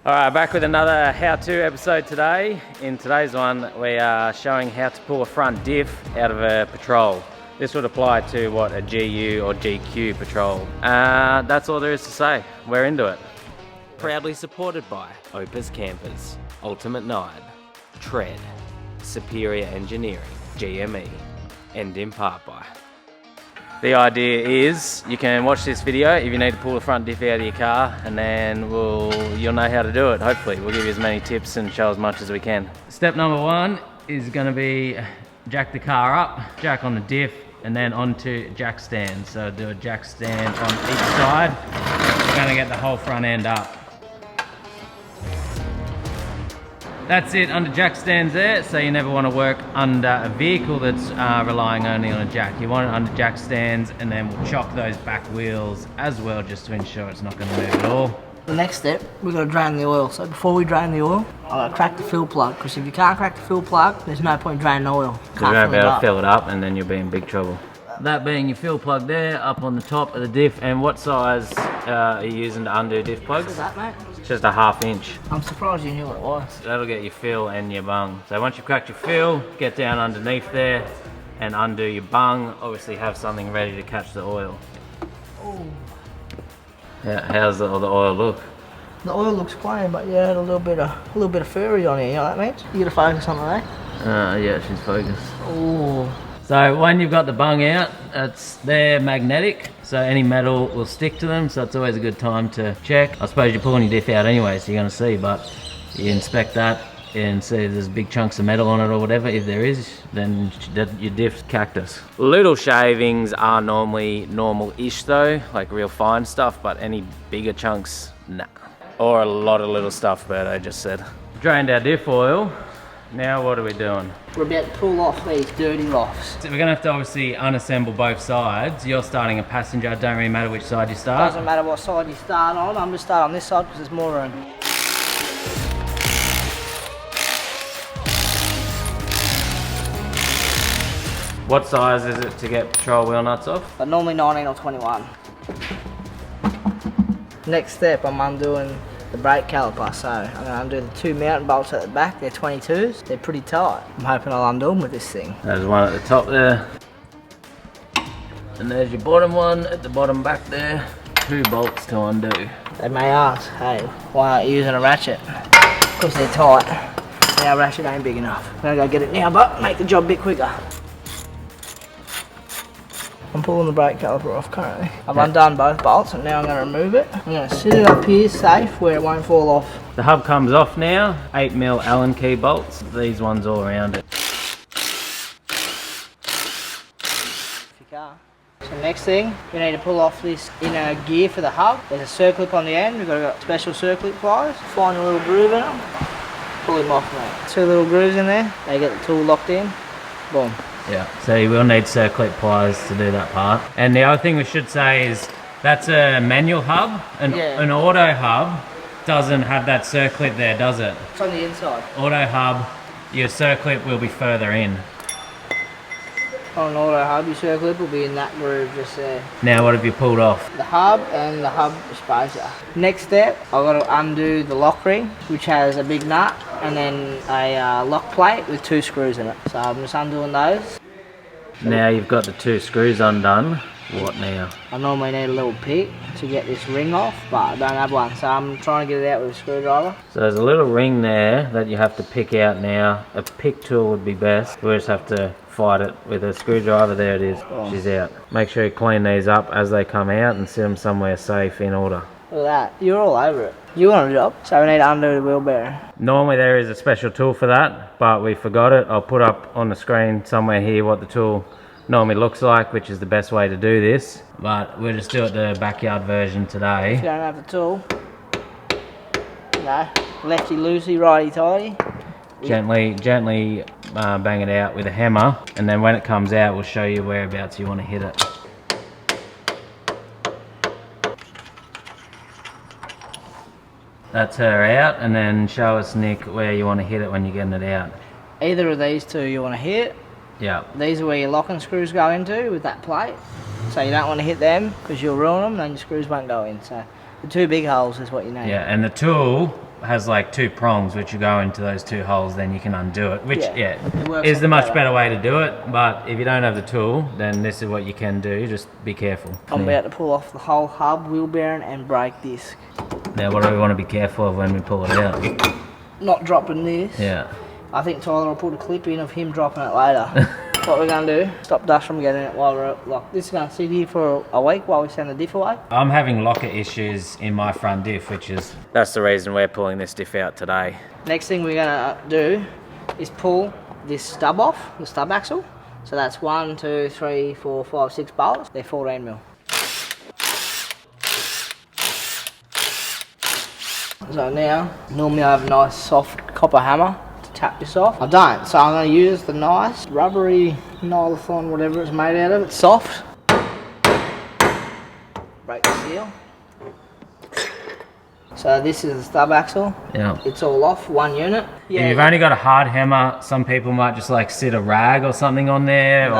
Alright, back with another how-to episode today. In today's one, we are showing how to pull a front diff out of a Patrol. This would apply to what, a GU or GQ Patrol. That's all there is to say. We're into it. Proudly supported by Opus Campers, Ultimate 9, Tread, Superior Engineering, GME, and in part by. The idea is you can watch this video if you need to pull the front diff out of your car, and then you'll know how to do it. Hopefully we'll give you as many tips and show as much as we can. Step number one is going to be jack the car up, jack on the diff, and then onto jack stand. So do a jack stand on each side. We're going to get the whole front end up. That's it, under jack stands there, so you never want to work under a vehicle that's relying only on a jack. You want it under jack stands, and then we'll chock those back wheels as well, just to ensure it's not going to move at all. The next step, we've got to drain the oil. So before we drain the oil, I've got to crack the fill plug, because if you can't crack the fill plug, there's no point draining the oil. You won't be able to fill it up, and then you'll be in big trouble. That being your fill plug there, up on the top of the diff. And what size are you using to undo diff plugs? What's that, mate? It's just a 1/2 inch. I'm surprised you knew what it was. That'll get your fill and your bung. So once you've cracked your fill, get down underneath there and undo your bung. Obviously have something ready to catch the oil. Ooh. How's the oil look? The oil looks clean, but yeah, a little bit of furry on here. You know what that means? You got to focus on it, eh? Yeah, she's focused. Ooh. So when you've got the bung out, they're magnetic, so any metal will stick to them, so it's always a good time to check. I suppose you're pulling your diff out anyway, so you're going to see, but you inspect that and see if there's big chunks of metal on it or whatever. If there is, then your diff's cactus. Little shavings are normally normal-ish though, like real fine stuff, but any bigger chunks, nah. Or a lot of little stuff, but I just said. Drained our diff oil. Now what are we doing? We're about to pull off these dirty lofts. So we're going to have to obviously unassemble both sides. You're starting a passenger, it don't really matter which side you start. Doesn't matter what side you start on, I'm going to start on this side because there's more room. What size is it to get Patrol wheel nuts off? But normally 19 or 21. Next step, I'm undoing the brake caliper, so I'm going to undo the 2 mountain bolts at the back. They're 22s, they're pretty tight. I'm hoping I'll undo them with this thing. There's one at the top there, and there's your bottom one at the bottom back there. 2 bolts to undo. They may ask, hey, why aren't you using a ratchet? Because they're tight. Our ratchet ain't big enough. I'm going to go get it now, but make the job a bit quicker. I'm pulling the brake caliper off currently. I've undone both bolts and now I'm going to remove it. I'm going to sit it up here safe where it won't fall off. The hub comes off now, 8mm Allen key bolts. These ones all around it. So next thing, we need to pull off this inner gear for the hub. There's a circlip on the end, we've got special circlip pliers. Find a little groove in them, pull him off, mate. 2 little grooves in there, they get the tool locked in, boom. Yeah, so you will need circlip pliers to do that part. And the other thing we should say is that's a manual hub. An auto hub doesn't have that circlip there, does it? It's on the inside. Auto hub, your circlip will be further in. On an auto hub, your circlip will be in that groove just there. Now what have you pulled off? The hub and the hub spacer. Next step, I've got to undo the lock ring, which has a big nut and then a lock plate with 2 screws in it. So I'm just undoing those. Now you've got the 2 screws undone. What now? I normally need a little pick to get this ring off, but I don't have one, so I'm trying to get it out with a screwdriver. So there's a little ring there that you have to pick out now. A pick tool would be best. We just have to fight it with a screwdriver. There it is. Oh. She's out. Make sure you clean these up as they come out and sit them somewhere safe in order. Look at that. You're all over it. You want a job? So we need to undo the wheel bearing. Normally there is a special tool for that, but we forgot it. I'll put up on the screen somewhere here what the tool normally looks like, which is the best way to do this, but we'll just do it the backyard version today. If you don't have the tool, you know, lefty loosey, righty tighty. Gently bang it out with a hammer, and then when it comes out we'll show you whereabouts you want to hit it. That's her out, and then show us, Nick, where you want to hit it when you're getting it out. Either of these 2 you want to hit. Yeah. These are where your locking screws go into with that plate. So you don't want to hit them because you'll ruin them and your screws won't go in. So the 2 big holes is what you need. Yeah, and the tool has like 2 prongs which you go into those 2 holes, then you can undo it, which it works is the much better. better way to do it. But if you don't have the tool, then this is what you can do. Just be careful. I'm about to pull off the whole hub, wheel bearing and brake disc. Now what do we want to be careful of when we pull it out? Not dropping this. Yeah. I think Tyler will put a clip in of him dropping it later. What we're going to do, stop dust from getting it while we're locked. This is going to sit here for a week while we send the diff away. I'm having locker issues in my front diff, which is... That's the reason we're pulling this diff out today. Next thing we're going to do is pull this stub off, the stub axle. So that's 1, 2, 3, 4, 5, 6 bolts. They're 14mm. So now, normally I have a nice soft copper hammer to tap this off. I don't, so I'm going to use the nice rubbery nylon, whatever it's made out of. It's soft. Break the seal. So this is the stub axle. Yeah. It's all off, 1 unit. If you've only got a hard hammer, some people might just like sit a rag or something on there.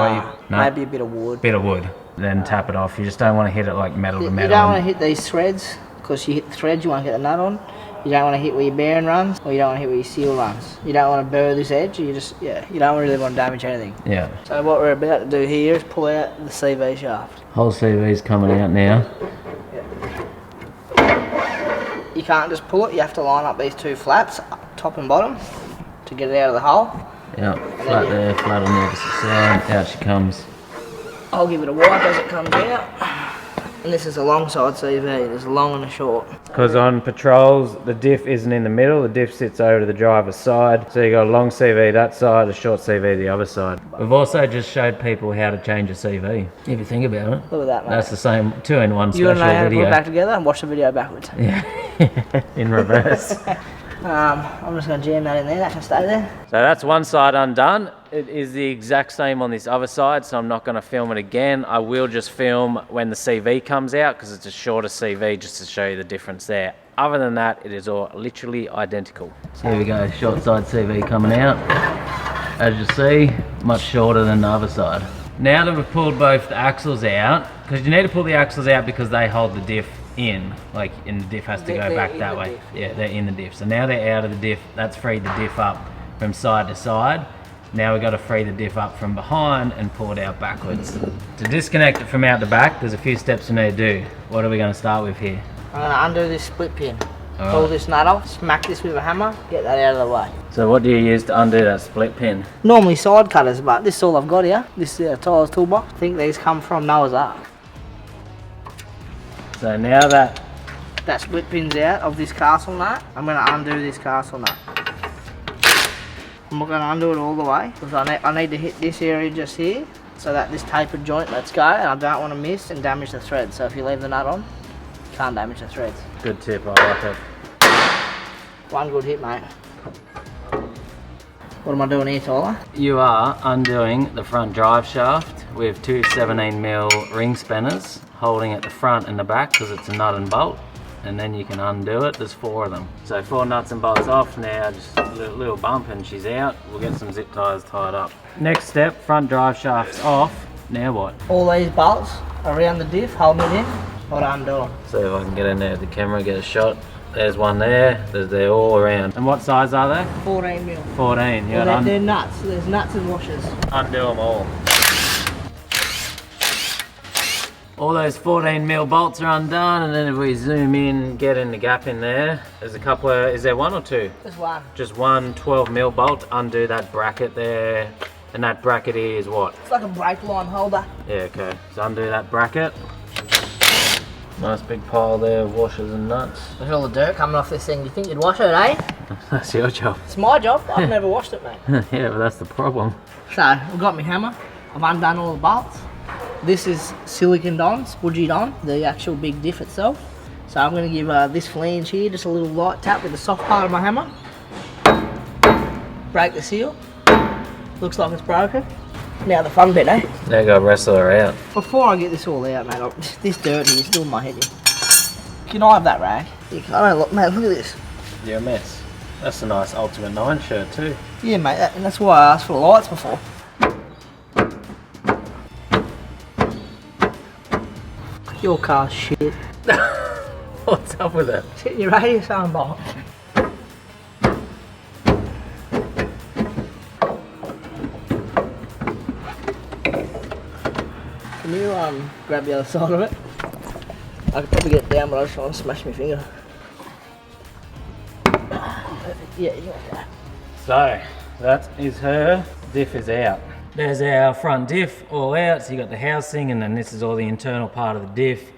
Maybe a bit of wood. Bit of wood. Then tap it off. You just don't want to hit it like metal to metal. You don't want to hit these threads, because you hit the threads, you want to get the nut on. You don't want to hit where your bearing runs, or you don't want to hit where your seal runs. You don't want to burr this edge, you don't really want to damage anything. Yeah. So what we're about to do here is pull out the CV shaft. Whole CV's coming out now. You can't just pull it, you have to line up these 2 flaps, top and bottom, to get it out of the hole. Yeah, flat there, flat on the opposite side, out she comes. I'll give it a wipe as it comes out. And this is a long side CV, there's a long and a short. Because on patrols, the diff isn't in the middle, the diff sits over to the driver's side. So you got a long CV that side, a short CV the other side. We've also just showed people how to change a CV, if you think about it. Look at that, mate. That's the same 2-in-1 You special want to know how to put video. it back together and watch the video backwards. Yeah, in reverse. I'm just going to jam that in there, that can stay there. So that's one side undone. It is the exact same on this other side, so I'm not going to film it again. I will just film when the CV comes out, because it's a shorter CV, just to show you the difference there. Other than that, it is all literally identical. So here we go, short side CV coming out. As you see, much shorter than the other side. Now that we've pulled both the axles out, because you need to pull the axles out because they hold the diff in, and the diff has to go back that way. Yeah, they're in the diff. So now they're out of the diff. That's freed the diff up from side to side. Now we've got to free the diff up from behind and pull it out backwards. To disconnect it from out the back, there's a few steps we need to do. What are we going to start with here? I'm going to undo this split pin. Pull this nut off, smack this with a hammer, get that out of the way. So what do you use to undo that split pin? Normally side cutters, but this is all I've got here. This is Tyler's toolbox. I think these come from Noah's Ark. So now that split pin's out of this castle nut, I'm going to undo this castle nut. I'm not going to undo it all the way, because I need to hit this area just here, so that this tapered joint lets go, and I don't want to miss and damage the thread. So if you leave the nut on, you can't damage the threads. Good tip, I like it. One good hit, mate. What am I doing here, Tyler? You are undoing the front drive shaft with 2 17mm ring spanners, holding at the front and the back because it's a nut and bolt, and then you can undo it. There's 4 of them. So 4 nuts and bolts off now, just a little bump and she's out. We'll get some zip ties tied up. Next step, front drive shaft's off. Now what? All these bolts around the diff, holding it in, what I undo them. See if I can get in there with the camera, get a shot. There's one there, they're all around. And what size are they? 14mm. 14, yeah. Well, they're nuts, there's nuts and washers. Undo them all. All those 14mm bolts are undone, and then if we zoom in, get in the gap in there, there's a couple of, is there 1 or 2? Just one. Just one 12mm bolt, undo that bracket there, and that bracket is what? It's like a brake line holder. Yeah, okay, so undo that bracket. Nice big pile there of washers and nuts. Look at all the dirt coming off this thing. You think you'd wash it, eh? That's your job. It's my job. I've never washed it, mate. Yeah, but that's the problem. So, I've got my hammer. I've undone all the bolts. This is silicon on, spudgy on, the actual big diff itself. So I'm going to give this flange here just a little light tap with the soft part of my hammer. Break the seal. Looks like it's broken. Now the fun bit, eh? There you go, wrestle her out. Before I get this all out, mate, this dirt here is still in my head here. Can I have that rag? I don't look, mate, look at this. You're a mess. That's a nice Ultimate 9 shirt too. Yeah, mate, and that's why I asked for the lights before. Your car's shit. What's up with it? It's hitting your radius arm bolt. Can you grab the other side of it? I could probably get it down, but I just want to smash my finger. Perfect. Yeah, you got that. So that is her. Diff is out. There's our front diff all out. So you got the housing, and then this is all the internal part of the diff.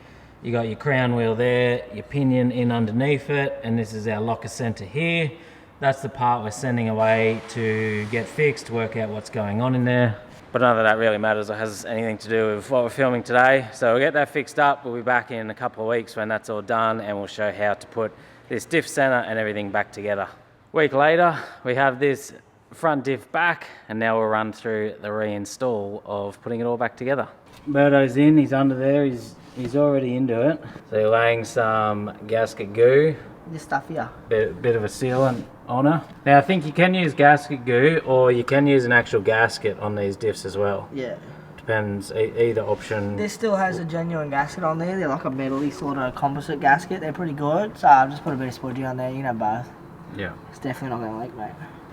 You got your crown wheel there, your pinion in underneath it, and this is our locker center here. That's the part we're sending away to get fixed, to work out what's going on in there. But none of that really matters or has anything to do with what we're filming today. So we'll get that fixed up. We'll be back in a couple of weeks when that's all done, and we'll show how to put this diff center and everything back together. Week later, we have this front diff back, and now we'll run through the reinstall of putting it all back together. Berto's in, he's under there, he's already into it. So you're laying some gasket goo. This stuff here. Bit of a sealant on her. Now I think you can use gasket goo, or you can use an actual gasket on these diffs as well. Yeah. Depends, either option. This still has a genuine gasket on there. They're like a metal-y sort of composite gasket. They're pretty good. So I've just put a bit of spudgy on there. You know both. Yeah. It's definitely not going to leak, mate.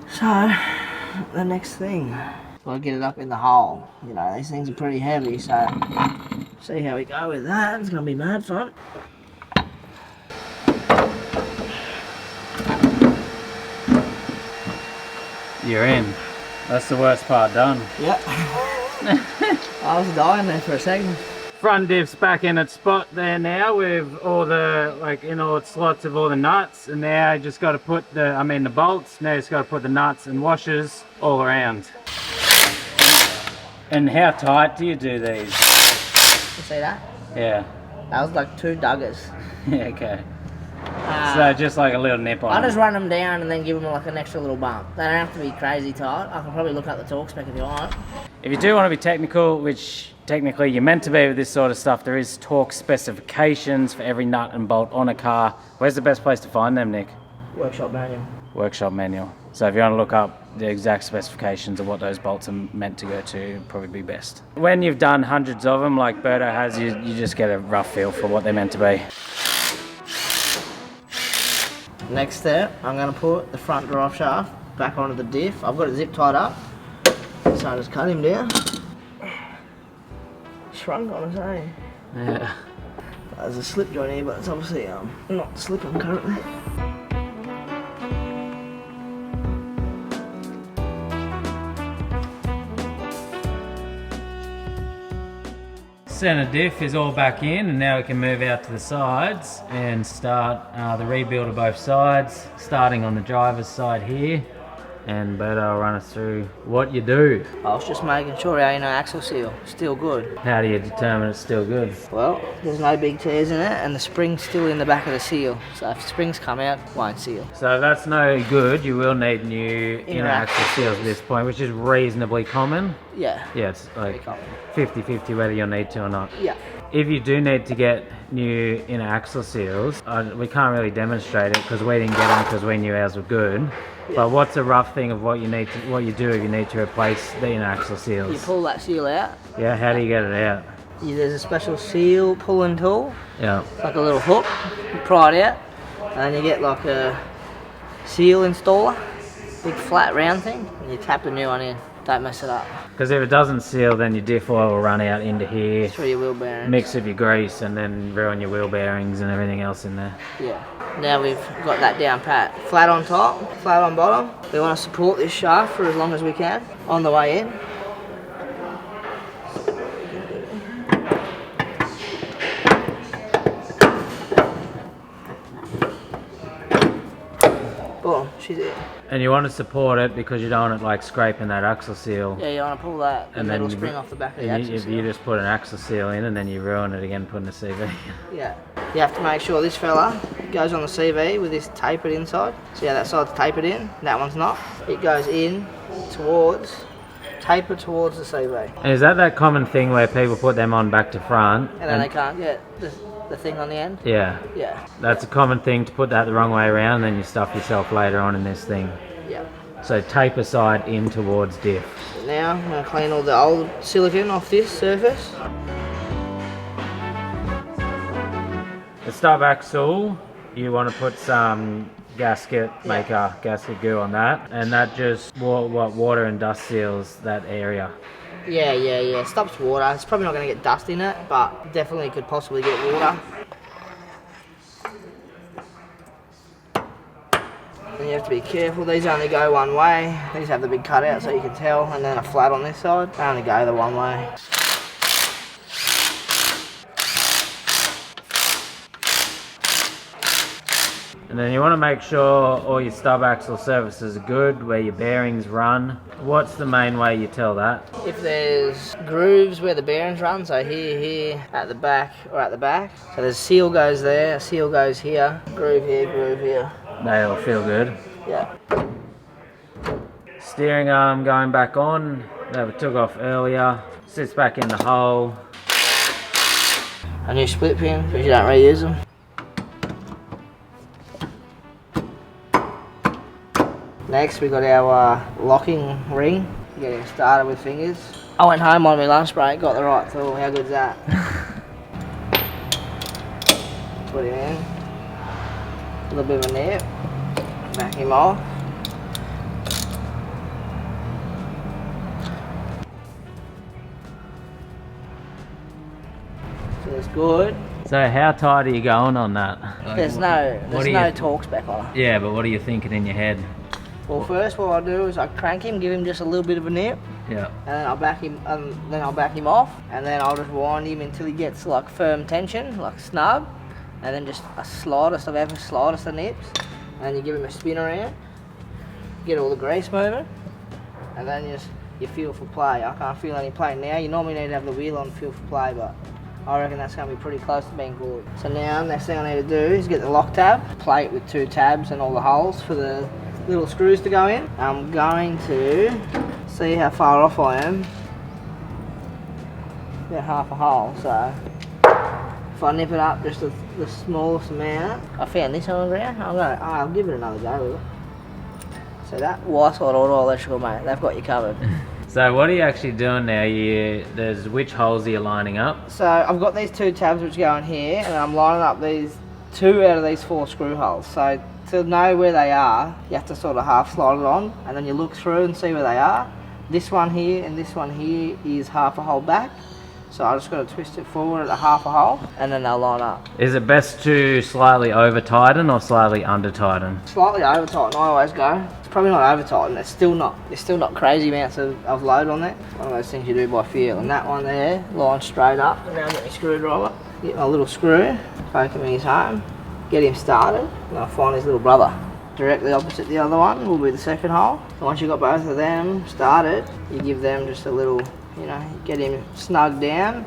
So, the next thing. I'll get it up in the hole. You know, these things are pretty heavy, so see how we go with that. It's going to be mad fun. You're in. That's the worst part done. Yep. I was dying there for a second. Front diff's back in its spot there now with all the, like, in all its slots of all the nuts, and now you just got to put the bolts. Now you just got to put the nuts and washers all around. And how tight do you do these? You see that? Yeah. That was like 2 duggers. Yeah, okay. So just like a little nip on I just run them down and then give them like an extra little bump. They don't have to be crazy tight. I can probably look up the torque spec if you want. If you do want to be technical, which technically you're meant to be with this sort of stuff, there is torque specifications for every nut and bolt on a car. Where's the best place to find them, Nick? Workshop manual. Workshop manual. So if you want to look up the exact specifications of what those bolts are meant to go to, it'd probably be best. When you've done hundreds of them, like Berto has, you just get a rough feel for what they're meant to be. Next step, I'm going to put the front drive shaft back onto the diff. I've got it zip tied up, so I just cut him down. Shrunk on us, eh? Yeah. There's a slip joint here, but it's obviously not slipping currently. Center diff is all back in, and now we can move out to the sides and start the rebuild of both sides, starting on the driver's side here. And Berto will run us through what you do. I was just making sure our inner axle seal still good. How do you determine it's still good? Well, there's no big tears in it, and the spring's still in the back of the seal. So if springs come out, it won't seal. So if that's no good, you will need new inner axle seals at this point, which is reasonably common. Yeah. Yeah, it's like 50-50 whether you'll need to or not. Yeah. If you do need to get new inner axle seals, we can't really demonstrate it because we didn't get them because we knew ours were good. Yeah. But what's a rough thing of what you do if you need to replace the inner axle seals? You pull that seal out. Yeah, how do you get it out? There's a special seal pulling tool. Yeah. It's like a little hook. You pry it out, and you get like a seal installer, big flat round thing, and you tap the new one in. Don't mess it up. Because if it doesn't seal, then your diff oil will run out into here. Through your wheel bearings. Mix with your grease and then ruin your wheel bearings and everything else in there. Yeah. Now we've got that down pat. Flat on top, flat on bottom. We want to support this shaft for as long as we can on the way in. Boom, she's it. And you want to support it because you don't want it like scraping that axle seal. Yeah, you want to pull that the metal spring off the back of the axle seal. You just put an axle seal in and then you ruin it again putting a CV. Yeah. You have to make sure this fella goes on the CV with this tapered inside. See how that side's tapered in? That one's not. It goes in tapered towards the CV. And is that common thing where people put them on back to front? And then they can't get the thing on the end? Yeah. Yeah. That's a common thing to put that the wrong way around and then you stuff yourself later on in this thing. Yeah. So taper side in towards diff. Now I'm going to clean all the old silicone off this surface. The stub axle, you want to put some gasket goo on that, and that just water and dust seals that area. Yeah. Stops water. It's probably not going to get dust in it, but definitely could possibly get water. And you have to be careful. These only go one way. These have the big cutout so you can tell, and then a flat on this side. They only go the one way. And then you want to make sure all your stub axle surfaces are good, where your bearings run. What's the main way you tell that? If there's grooves where the bearings run, so here, at the back, or at the back. So there's a seal goes there, a seal goes here, groove here. They all feel good. Yeah. Steering arm going back on, that we took off earlier. Sits back in the hole. A new split pin, because you don't reuse them. Next we got our locking ring, getting started with fingers. I went home on my lunch break, got the right tool, how good's that? Put him in, a little bit of a nip, back him off. Feels good. So how tight are you going on that? There's no torque spec on it. Yeah, but what are you thinking in your head? Well, first what I do is I crank him, give him just a little bit of a nip. Yeah. And then I'll back him off, and then I'll just wind him until he gets like firm tension, like snug, and then just a slightest of the nips, and then you give him a spin around, get all the grease moving, and then you feel for play. I can't feel any play now. You normally need to have the wheel on feel for play, but I reckon that's going to be pretty close to being good. So now, next thing I need to do is get the lock tab, plate with 2 tabs and all the holes for the little screws to go in. I'm going to see how far off I am. About half a hole, so if I nip it up just the smallest amount. I found this on the ground. I'll give it another go with it. So that Whiteside Auto Electrical, mate, they've got you covered. So what are you actually doing now? There's which holes are you lining up? So I've got these 2 tabs which go in here, and I'm lining up these 2 out of these 4 screw holes. So to know where they are, you have to sort of half slide it on, and then you look through and see where they are. This one here and this one here is half a hole back. So I just got to twist it forward at a half a hole, and then they'll line up. Is it best to slightly over tighten or slightly under tighten? Slightly over tighten, I always go. It's probably not over tighten, there's still not crazy amounts of load on there. One of those things you do by feel. And that one there, line straight up. And now I'll get my screwdriver, get my little screw, poke him in his home, get him started, and I'll find his little brother. Directly opposite the other one will be the second hole. And once you've got both of them started, you give them just a little, get him snugged down,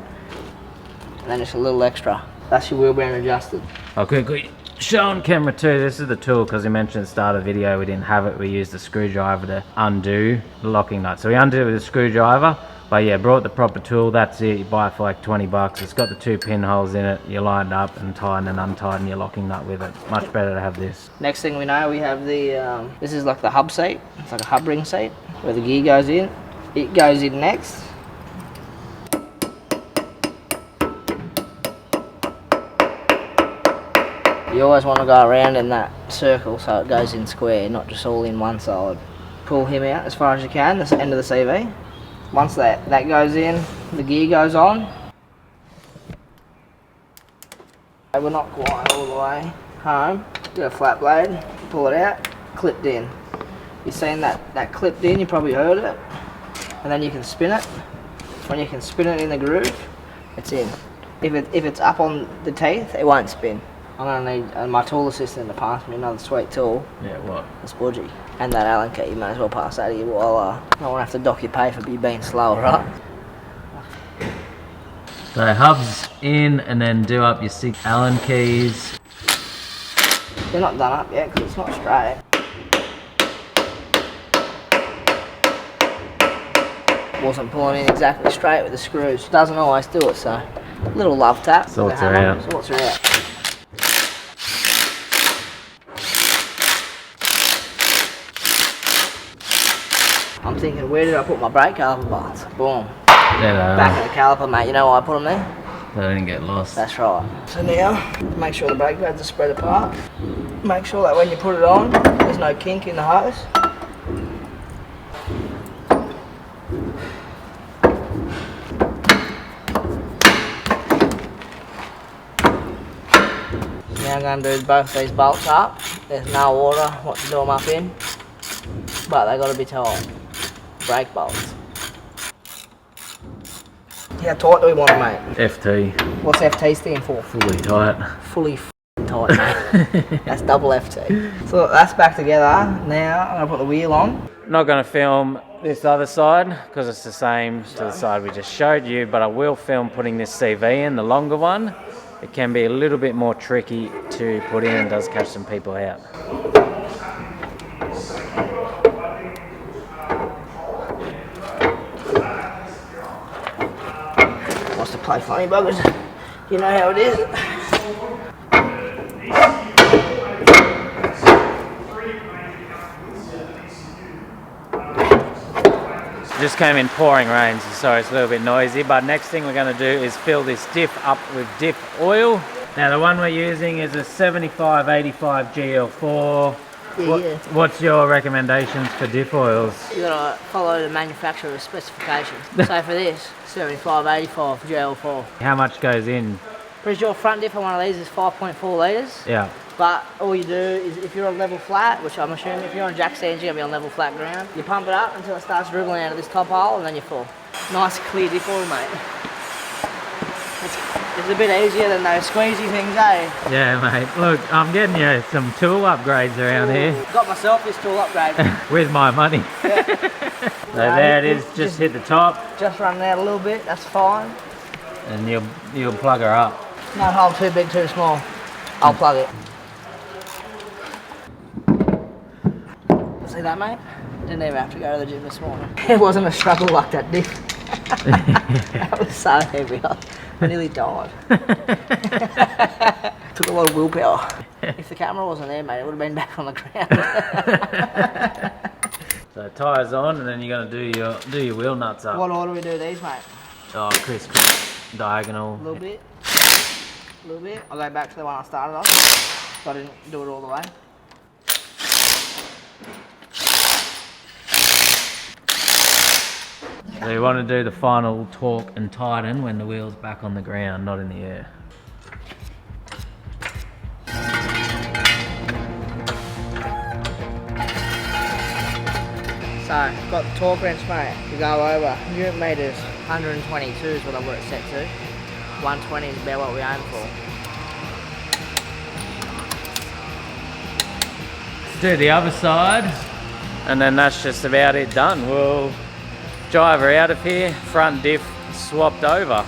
and then just a little extra. That's your wheel bearing adjusted. Okay, good. Show on camera too, this is the tool, because you mentioned at the start of the video we didn't have it. We used the screwdriver to undo the locking nut. So we undo it with a screwdriver, but yeah, brought the proper tool. That's it, you buy it for like 20 bucks. It's got the 2 pinholes in it. You line it up and tighten and untighten your locking nut with it. Much better to have this. Next thing we know, we have the, this is like the hub seat. It's like a hub ring seat where the gear goes in. It goes in next. You always want to go around in that circle so it goes in square, not just all in one side. Pull him out as far as you can, that's the end of the CV. Once that goes in, the gear goes on. We're not quite all the way home. Get a flat blade, pull it out, clipped in. You've seen that clipped in, you probably heard it. And then you can spin it. When you can spin it in the groove, it's in. If it's up on the teeth, it won't spin. I'm going to need my tool assistant to pass me another sweet tool. Yeah, what? The spudgy. And that Allen key, you may as well pass that to you while I won't have to dock your pay for you being slow, right? So hubs in, and then do up your 6 Allen keys. They're not done up yet because it's not straight. Wasn't pulling in exactly straight with the screws. Doesn't always do it, so little love tap. Sorts her out. Sorts her out. I'm thinking, where did I put my brake caliper parts? Boom. There they are. Back of the caliper, mate. You know why I put them there? So they didn't get lost. That's right. So now, make sure the brake pads are spread apart. Make sure that when you put it on, there's no kink in the hose. I'm going to do both these bolts up. There's no order what to do them up in, but they got to be tight. Brake bolts. How tight do we want them, mate? FT. What's FT stand for? Fully tight. Fully tight, mate. That's double FT. So that's back together. Now I'm going to put the wheel on. Not going to film this other side because it's the same to the side we just showed you, but I will film putting this CV in, the longer one. It can be a little bit more tricky to put in and does catch some people out. Wants to play funny buggers. You know how it is. Just came in pouring rain, so sorry it's a little bit noisy, but next thing we're going to do is fill this diff up with diff oil. Now the one we're using is a 7585 GL4. What's your recommendations for diff oils? You gotta follow the manufacturer's specifications. So for this, 7585 GL4. How much goes in? Pretty sure front diff on one of these is 5.4 litres. Yeah. But all you do is if you're on level flat, which I'm assuming if you're on jack stands, you're going to be on level flat ground, you pump it up until it starts dribbling out of this top hole and then you're full. Nice clear diff oil, mate. It's a bit easier than those squeezy things, eh? Yeah, mate. Look, I'm getting you some tool upgrades around here. Got myself this tool upgrade. With my money. Yeah. So there it is, just hit the top. Just running out a little bit, that's fine. And you'll plug her up. No hole too big, too small. I'll plug it. See that, mate? Didn't even have to go to the gym this morning. It wasn't a struggle like that, Diff. That was so heavy. I nearly died. Took a lot of willpower. If the camera wasn't there, mate, it would have been back on the ground. So tyres on, and then you're going to do your wheel nuts up. What order do we do these, mate? Oh, criss, diagonal. A little bit. A little bit. I'll go back to the one I started on. So I didn't do it all the way. So you want to do the final torque and tighten when the wheel's back on the ground, not in the air. So, got the torque wrench, mate, to go over. Unit meters, 122 is what I've got it set to. 120 is about what we aim for. Do the other side, and then that's just about it done. We'll drive her out of here, front diff swapped over.